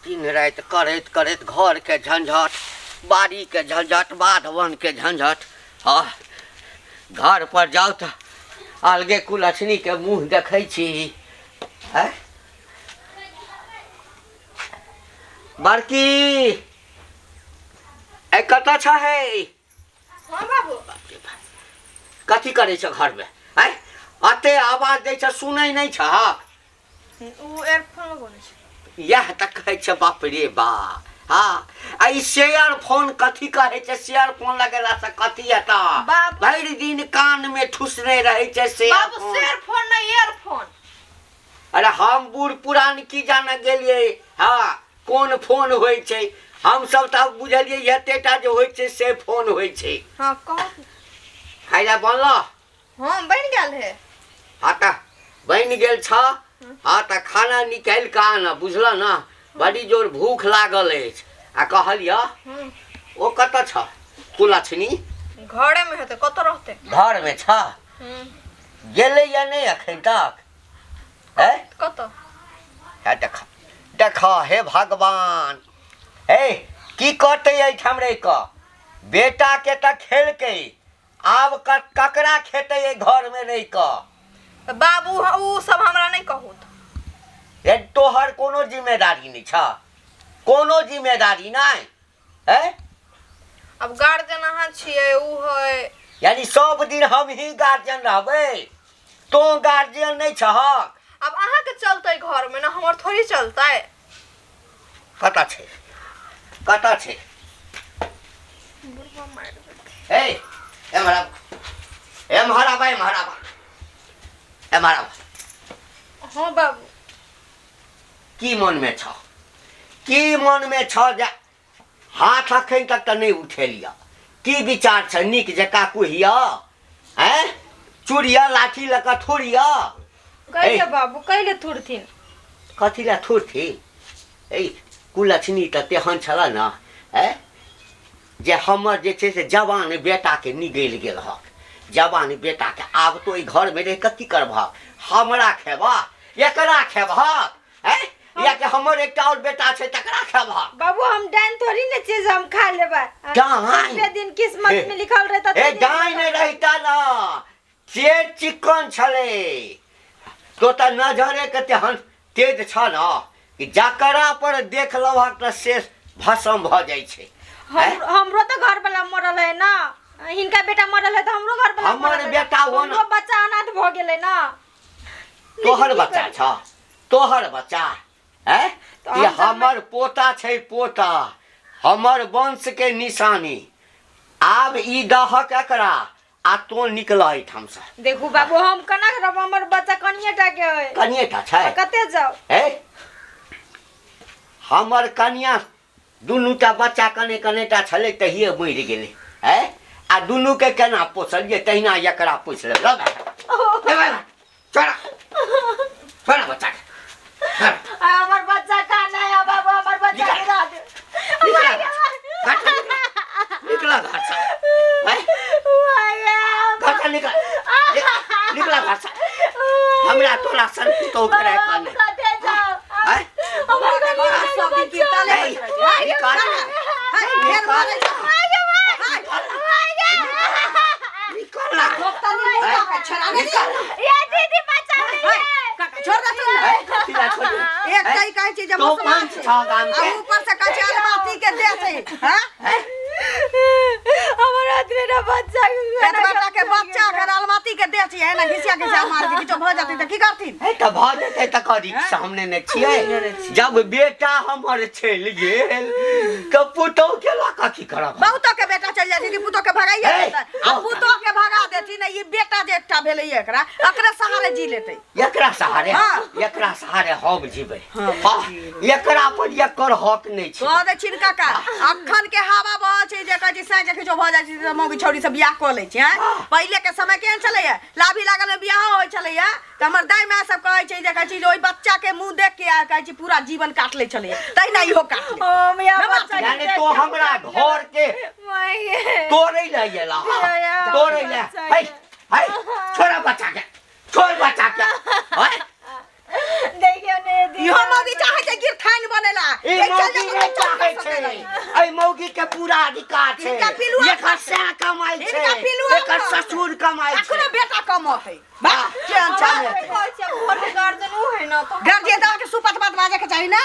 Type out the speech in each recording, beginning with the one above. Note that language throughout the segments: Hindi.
दिन रात करैत करैत घर के झंझट, बाड़ी के झंझट, बाधवन के झंझट। घर पर जाओ तो अलगे कुलछनी के मुँह देखै छी। बड़की ए कतऽ छ हे? हाँ बाबू। कथी करे छ घर में? अते आवाज दै छ, सुनै नहीं छ? वो एयरफोन लगोने छ। यह त कहै छ बाप रे बा। हाँ आई शेयर फोन कथी कहे छ? शेयर फोन लगेला से कथी हता? भरि दिन कान में ठुसने रहे छ शेयर बाबू फोन। शेयर फोन नहीं ईयरफोन। अरे हम बूढ़ पुरान की जाने गेलिए। हाँ कौन फोन होय छै? हम सब त बुझलिए एतेटा जे होय छै से फोन होय छै। हाँ कहो। खाइला बनलो? हाँ बन गेल है। हाँ त बन गेल छ। हाँ त खाना निकाल के आना, बुझल ना? बड़ी जोर भूख लागल अछि। आ कहलिया ओ कत छ कुलछनी? घरे में हेते, कत रहते? घर में छ? गेले या नहीं अखन तक? कत? देख देख हे भगवान, हे की करते एहिठाम रहि कऽ? बेटा के त खेल के आब ककरा खेते घर में रहि कऽ? बाबू उ सब हमरा नहीं कहू। ए तोहर कोनो जिम्मेदारी नहीं छ? कोनो जिम्मेदारी नहीं है? अब गार्जियन अहाँ छिए, उ है यानी सब दिन हम ही गार्जियन रहबै? तो गार्जियन नहीं छहक? अब अहाँ के चलते घर में ना, हमर थोड़ी चलते। कता छे? कता छे? बुढ़वा मार देते। ए महारा भाई हाँ बाबू। की मन में छ? की मन में छ जे हाथ अखन तक त नहीं उठेलिया? की विचार छ? निक जका कुहिया चूड़िया लाठी लका थोड़िया? कैले बाबू कैले थुरथिन? कथी ला थोड़थी? कुलछनी त तेहन छला ना जे हमर जे छे से जवान बेटा के निगल गेल हक। जवान बेटा के आब तो ई घर में रह कथी करबह? हमरा खेबा? एकरा खेबह? या के हमर एकटा और बेटा छे तकरा खेबह? बाबू हम डाइन थोड़ी ने चीज हम खा लेबा। डाइन? जे दिन किस्मत में लिखल रहता ए डाइन रहता ना, से चिकन छले। तो त नजरे के तेहन तेज छ ना कि जकरा पर देख लबहक त से भस्म भ जाय छे। हमरो तो घर वाला मरल है ना, इनका बेटा मरल है तो हमरो घर वाला हमर बेटा वो हमरो बच्चा अनाथ भ गेले ना। तोहर बच्चा छ? तोहर बच्चा ये हमर पोता छे, पोता हमर वंश के निशानी। आब ई दहक एकरा आ तो निकल एठाम से। देखू बाबू हम कना करब? हमर बच्चा कनिएटा के है। कनिएटा छै? कते जाओ? हमर कनिया दुनूटा बच्चा कनेटा छले तहिए मर गेले। आ दुनू के केना पोसलिए तहिना एकरा पोस ले। छोड़ा छोड़ा बच्चा के। हमर बच्चा का नहीं है बाबू, हमर बच्चा गिरा दे। निकला घर से। घर से निकला घर से। हमरा तोरा सन तो करे काने। कते जाओ? हमर घर सब गिरता ले। ये दीदी बचा ले। छोड़ दे तू। एक कई कई चीज तो पांच छह गाम के ऊपर से कचाल माटी के दे से। हां हमर आदमी ना बच्चा के बच्चा के अलमाती के दे छै ना, घिसिया घिसिया मार के किछो भ जाते त की करथिन? त भ जेते त करी सामने ने छिए। जब बेटा हमर चल गेल त पुतो के ला की करब? बहुतो के बेटा चल जाती पुतो के भगाइए देता। अब पुतो के भगा देती ना, ये बेटा जे एकटा भेलै एकरा एकरा सहारे जी लेते। एकरा सहारे? एकरा सहारे हम जीबै? एकरा पर एकर हक नहीं छै। कह दे छिन काका अखन के हवा बह छै जे कहै छै साँझ के जो भ जाय छै त मौगी छौरी सब बियाह क लै छै। पहिले के समय केहन छलै? लाभी लागल में बियाह होय छलै त हमर दाई माय सब कहै छै जे कहै छै ओइ बच्चा के मुंह देख के कहै छै पूरा जीवन काट लै छलै, तहिना इहो काट ले। ओ मिया बच्चा यानी तो हमरा घर के तोड़ै ले गेला? तोड़ै ले? हाय छोड़ा बच्चा के, छोड़ बच्चा के। देखियो ने दी इहो मौगी चाहे छै गिरथान बनेला। पूरा अधिकार छै इनका पिलुआ एकर से कमाई छै इनका पिलुआ एकर ससुर कमाई छै अखनो बेटा कमत है बा केहन चाहे गार्जियन उ है ना तो गार्जियन दा के सुपत बात बाजे के चाही ना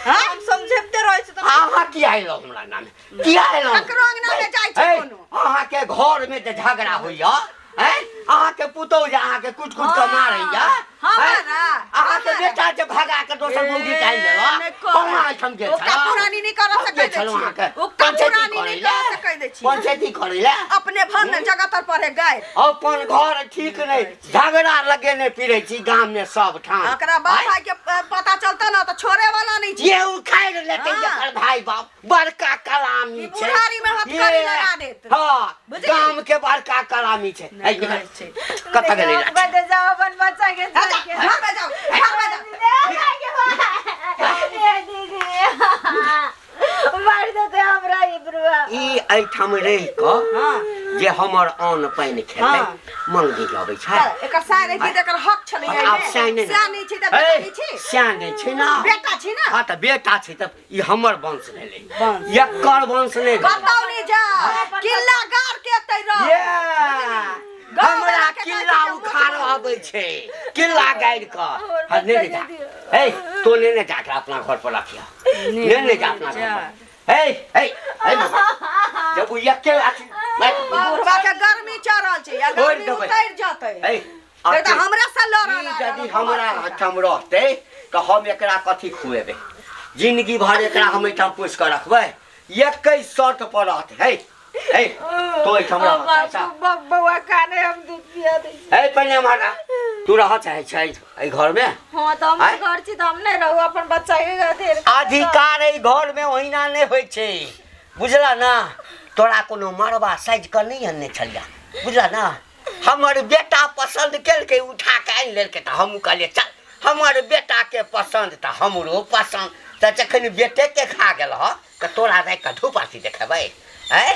हां हम समझबते रहै छै तो अहाँ की आइलो हमरा नाम की आइलो ककरो अंगना में जाय छै कोनो अहाँ के घर में जे झगड़ा होइया हैं अहाँ के पुतौ जे अहाँ के कुछ कुछ के मारैया हमारा अहाँ के बेटा जे भगा के दोसर मौगी काल देला अहाँ हम के ओका पुरानी नहीं कर सकै छै ओका पुरानी नहीं कर सकै दै छी पंचायती करैला अपने भन जगत पर है गाय अपन घर ठीक नहीं झगड़ा लगेने फिरै छी गांव में सब ठाम एकरा बाप भाई के पता चलता ना तो छोड़े वाला नहीं छै ये उखाड़ लेते एकर भाई बाप बड़का कलामी छै बुढ़ारी में हथकड़ी लगा देत हां गांव के बड़का कलामी छै कत गेलै बदे जाओ अपन बच्चा के घर में जाओ दीदी मार देते हमरा इब्रुआ ई एठाम रहि क जे हमर अन्न पानि खेतै मंगी अबै छै एकर सारे की एकर हक छलै आब साइन सानी छी त बेटा नहीं छी स्यान नै छै ना बेटा छी ना हां त बेटा छै त ई हमर वंश भेलै वंश। एकर वंश नै कतौ नहीं जा किल्ला गार के तै रह हमरा किल्ला उखाड़ आबै छै किल्ला गाड़ क ने जा ए तो ने जा के अपना घर पर रखिया ने जा अपना घर पर ए जब ये के बुढ़वा के गर्मी चढ़ल छै या गर्मी उतर जतै ए त हमरा से लड़ल यदि हमरा हठम रहतै त हम एकरा कथि खुएबै जिंदगी भर एकरा हम एठाम पोस के रखबै एकै शर्त पर रहतै ए तो हमरा बबुआ खाने हम दूध पिया दे ए पने मारा तू रह चाहे छै ए घर में हां त हम घर छी त हम नै रहू अपन बच्चा के देर अधिकार ए घर में ओहिना नै होय छै बुझला ना तोरा कोनो मरबा साइज क नै हन्ने छलिया बुझला ना हमर बेटा पसंद केलकै उठा के आइन लेलकै त हम कहलिए चल हमर बेटा के पसंद त हमरो पसंद त जखन बेटे के खा गेल ह त तोरा राइ के धूपाती देखेबै हैं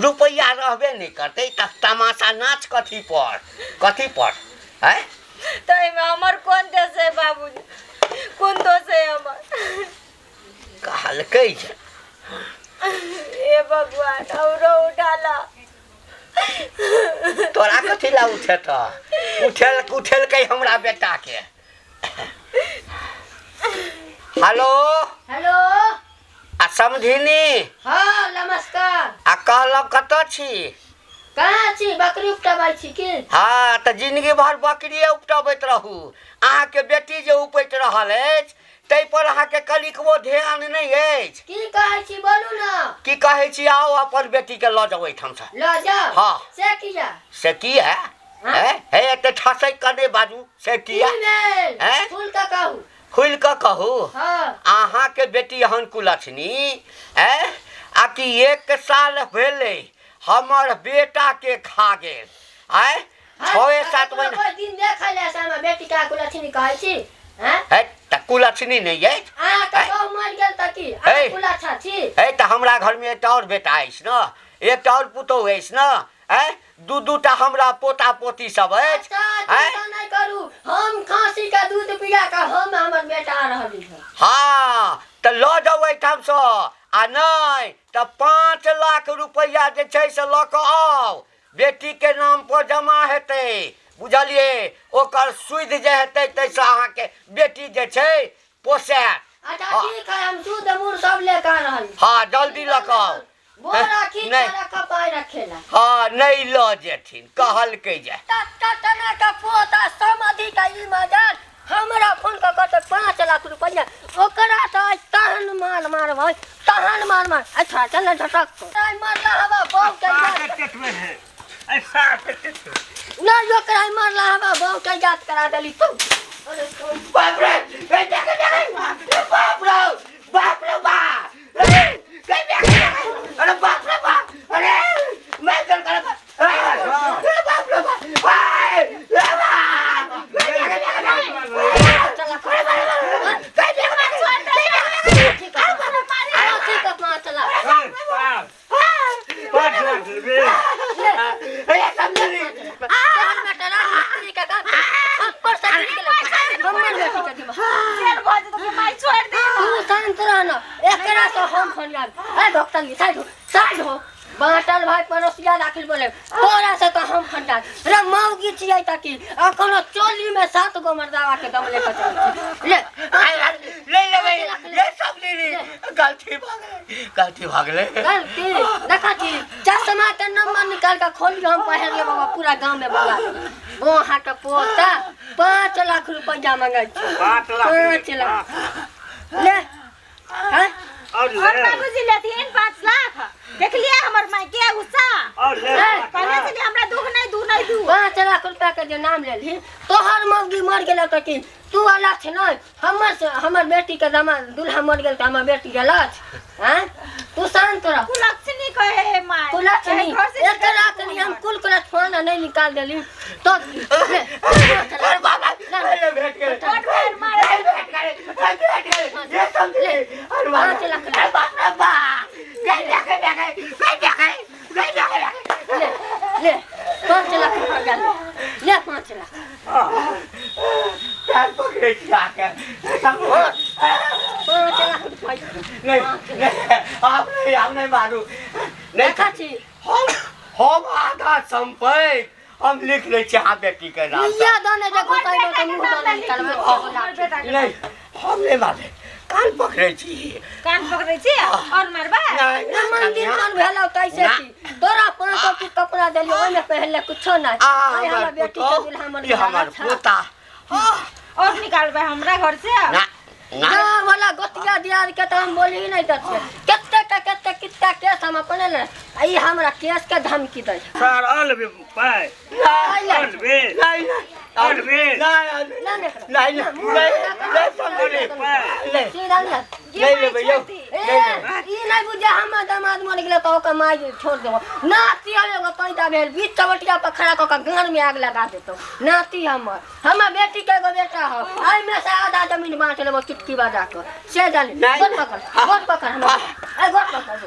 रुपैया रहबे नहीं करते त तमाशा नाच कथी पर हैं तई में हमर कोन दोष है बाबूजी कोन दोष है हमर कहलकै जे ए भगवान औरो उठाला तोरा कथी ला उठेत उठेलकै हमरा बेटा के हेलो हेलो आ समझिनी हाँ नमस्कार आ कहलौ कत छी कहाँ छी बकरी उपटबै छी की हाँ त जिंदगी भर बकरिए उपटबैत रहू अहाँ के बेटी जे उपैत रहल अछि तै पर अहाँ के कनिकबो ध्यान नहीं अछि की कहै छी बोलू ना की कहै छी आओ अपन बेटी के ल जाओ एठाम से ल जाओ हाँ से किया से की है हे एते ठसै कने बाजू से किया हैं फूल का कहू खुल के कहू हाँ अहाँ के बेटी हन कुलछनी आ कि 1 साल भेले हमर बेटा के खा गेल 6-7 महीना कोई दिन देखले से हम बेटी का कुलछनी कहै छी हैं है त कुलछनी नहीं है आ त गौ मर गेल त की आ कुलछा छी है त हमरा घर में एकटा और बेटा अछि न एकटा और पुतौ अछि न दू हमरा पोता पोती सब अछि नहीं करू हम खांसी का दूध पिया का हम हमर बेटा रहली है हाँ त ल जाओ एठाम से आ नहीं त 5 लाख रुपया जे छै से ल के आओ बेटी के नाम पर जमा हेतै बुझलिए ओकर सुध जे हेतै तै से अहाँ के बेटी जे छै पोसैत अच्छा ठीक है हम दूध मूर सब लेकर रहली हाँ जल्दी ल के आओ बोरा खींच के रखा पाए रखेला हाँ नहीं ल जेथिन कहलकै जे टना का पोता समाधि का ई मजाल हमरा फोन का कत 5 लाख रुपया ओकरा त तहन मार भाई तहन मार अच्छा चल झटक तो मारला हवा बहुत के ऐसा ना ओकरा मारला हवा बहुत के जात करा देली तू बाप रे बाप रे बाप रे बाप अरे बाप रे बाप अरे मैं चल कर बाप रे चला हमर बेटी के दिमाग शेर भज तो माई छोड़ दे तू शांत रह न एकरा तो हम फरियाद ए डॉक्टर साइड हो बाटल भाई पड़ोसिया दाखिल बोले तोरा से तो हम फरियाद रे मौगी छियै ताकि अखनो चोली में 7 गो मर्दावा के दम लेकर चल ले ले भाई ये सब ले गलती भाग ले गलती देखा छी चश्मा के नंबर निकाल के खोल हम पहन ले बाबा पूरा गांव में बोला वो हाथ पोता 5 लाख रुपया मांगे छी 5 लाख ले हैं और बाबूजी लेथिन 5 लाख देख लिया हमर माई के गुस्सा और ले कहले से हमरा दुख नहीं दू 5 लाख रुपया के जे नाम ले ली तोहर मौगी मर गेल त कि तू वाला छ न हमर बेटी के दामाद दूल्हा मर गेल त हमर बेटी के लाछ हैं तू शांत रह कुलक्षणी कहे माई कुलक्षणी एक रात नहीं हम कुल फोन नहीं निकाल देली तो अरे बाबा ले भेट के टोट मार ये समझे अरे 5 लाख अरे बाबा गई ले 5 लाख रुपया ले 5 लाख क्या पकड़े जाके 5 लाख रुपया नहीं आप नहीं मारू नहीं देखा छी हम आधा संपत्ति हम लिख ले चाह बेटी के नाम या दोने जे गोताई के मुंह दोने निकालबे नहीं हम नहीं मारे कान पकड़े छी कान पकड़े छी और मारबा मंदिर मन भेलो कैसे छी तोरा 500 के कपड़ा देली ओइ में पहले कुछो नहीं आई हमर बेटी के दुल्हा मन ये हमार पोता और निकालबे हमरा घर से ना ना वाला गोतिया दियार के तो हम बोली ही नहीं दते कितना केस हम अपने ले आई हमरा केस के धमकी दे सर अलबे पाए अलबे अलबे ले भैया ई नहीं बुझे हम दामाद मर गेले तो ओकर माई छोड़ देबो नाती एगो पैदा भेल बीच चवटिया पर खड़ा क के गान में आग लगा देतो नाती हमर बेटी के एगो बेटा हो आई में से आधा जमीन बांट लेबो चुटकी बजा के से जानी गोट पकड़ हम ए गोट पकड़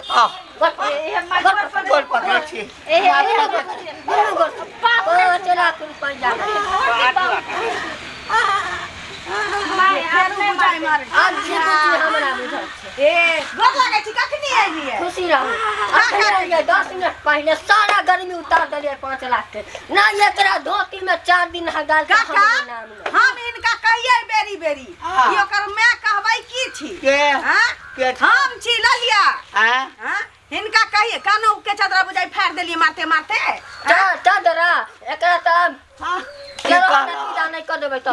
छी गोट 5 लाख रुपया माई आरू बुझाई मार आज जी कुछ हमरा बुझल छे ए गोर लागे छी कखनी आइली है खुशी रहू अखन 10 मिनट पहले सारा गर्मी उतार देलिए 5 लाख के ना एकरा धोती में 4 दिन हगाल के काका हम इनका कहिए बेरी बेरी ई ओकर मैं कहबै की छी के हां हम छी ललिया हां इनका कहिए कानो के चदरा बुझाई फाड़ देलिए मारते मारते चादरा एकरा त केरो नतीजा नहीं कर देबै त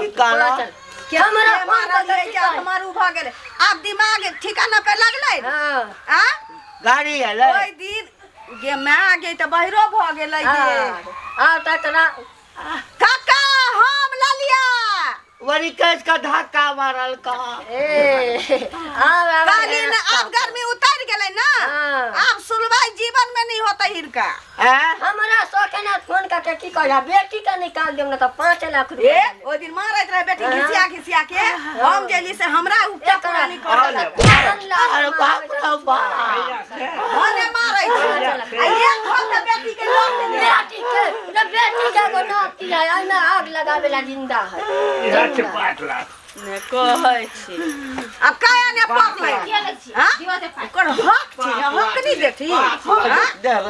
हमरा मारल है क्या हमारू भ गेल अब दिमाग ठिकाना पे लगलै हां गाड़ी है ओइ दिन गे मैं आगे त बहिरो भ गेलै गे आ तकरा काका हम ललिया वरी केस का धक्का मारल का ए काली ने अब गर्मी उतर गेलै ना अब सुलवाई जीवन में नहीं होता हिरका हमरा सोखना फोन करके की कहया बेटी का निकाल देम ना त 5 लाख ए रुपया ओ दिन मारत रहे बेटी घिसिया के हम जेली से हमरा ऊपर पूरा निकल अरे बाप रे बाप होने मारै आ एक घर बेटी के लोग बेटी के गो नाती है आई में आग लगावेला जिंदा है 5 लाख ने कहै छी अब काया ने पकलै हां ओकर हक छी हक नहीं देखी देब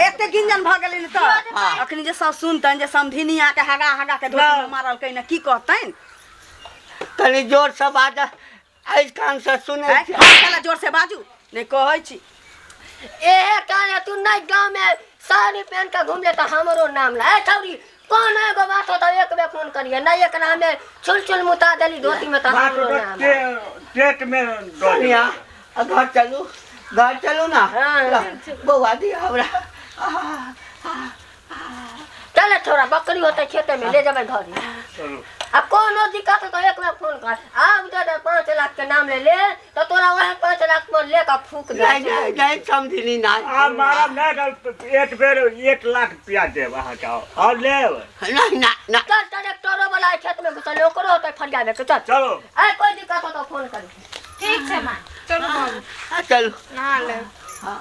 एते गिंजन भ गेलै न त अखनी जे सब सुनतन जे समधिनिया के हगा के धोती में मारल कहीं न की कहतैन तनी जोर से बाज आज कान से सुनै छी चला जोर से बाजू ने कहै छी ए काने तू नहीं गांव में साड़ी पहन के घूम ले त हमरो नाम ला ए छौरी कौन एगो बात हो त एक बे फोन करिए नहीं एकरा में चुल मुता देली धोती में त हमरो नाम पेट में दुनिया घर चलू ना बउआ दी हमरा चले थोड़ा बकरी होते खेते में ले जाबे घर चलो अब कोनो दिक्कत हो तो एक बार फोन कर अब दे 5 लाख के नाम ले तो तोरा वह 5 लाख में लेकर फूक दे नहीं समझली ना हमारा ना एक बेर 1 लाख रुपया दे वहां जाओ और ले नहीं ना ना चल ट्रैक्टरो वाला खेत में घुसल ओकरो होते फरियाबे के चल चलो ए कोई दिक्कत हो तो फोन कर ठीक छै मां चलो बाबू चलो ना ले हाँ